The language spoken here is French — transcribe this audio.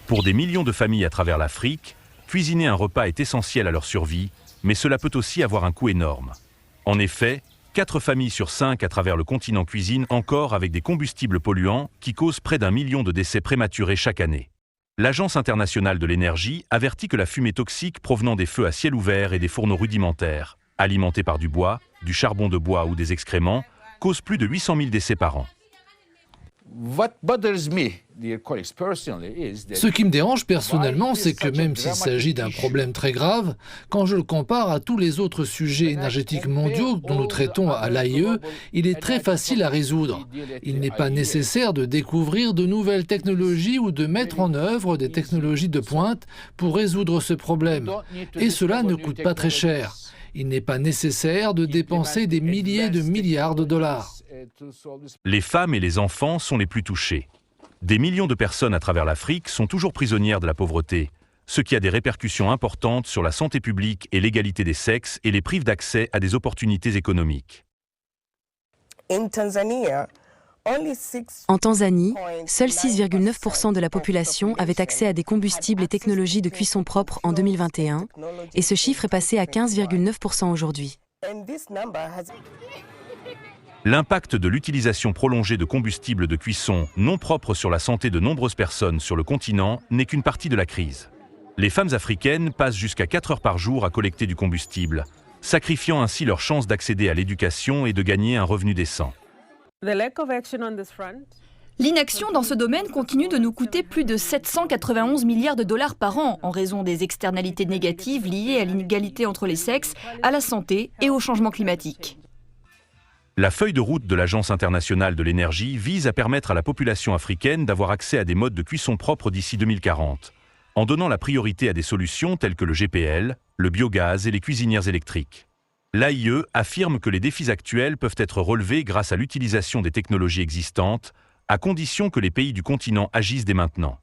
Pour des millions de familles à travers l'Afrique, cuisiner un repas est essentiel à leur survie, mais cela peut aussi avoir un coût énorme. En effet, 4 familles sur 5 à travers le continent cuisinent encore avec des combustibles polluants qui causent près d'1 million de décès prématurés chaque année. L'Agence internationale de l'énergie avertit que la fumée toxique provenant des feux à ciel ouvert et des fourneaux rudimentaires, alimentés par du bois, du charbon de bois ou des excréments, cause plus de 800 000 décès par an. Ce qui me dérange personnellement, c'est que même s'il s'agit d'un problème très grave, quand je le compare à tous les autres sujets énergétiques mondiaux dont nous traitons à l'AIE, il est très facile à résoudre. Il n'est pas nécessaire de découvrir de nouvelles technologies ou de mettre en œuvre des technologies de pointe pour résoudre ce problème. Et cela ne coûte pas très cher. Il n'est pas nécessaire de dépenser des milliers de milliards de dollars. Les femmes et les enfants sont les plus touchés. Des millions de personnes à travers l'Afrique sont toujours prisonnières de la pauvreté, ce qui a des répercussions importantes sur la santé publique et l'égalité des sexes et les prive d'accès à des opportunités économiques. En Tanzanie, seuls 6,9% de la population avait accès à des combustibles et technologies de cuisson propre en 2021, et ce chiffre est passé à 15,9% aujourd'hui. L'impact de l'utilisation prolongée de combustibles de cuisson non propres sur la santé de nombreuses personnes sur le continent n'est qu'une partie de la crise. Les femmes africaines passent jusqu'à 4 heures par jour à collecter du combustible, sacrifiant ainsi leur chance d'accéder à l'éducation et de gagner un revenu décent. L'inaction dans ce domaine continue de nous coûter plus de 791 milliards de dollars par an en raison des externalités négatives liées à l'inégalité entre les sexes, à la santé et au changement climatique. La feuille de route de l'Agence internationale de l'énergie vise à permettre à la population africaine d'avoir accès à des modes de cuisson propres d'ici 2040, en donnant la priorité à des solutions telles que le GPL, le biogaz et les cuisinières électriques. L'AIE affirme que les défis actuels peuvent être relevés grâce à l'utilisation des technologies existantes, à condition que les pays du continent agissent dès maintenant.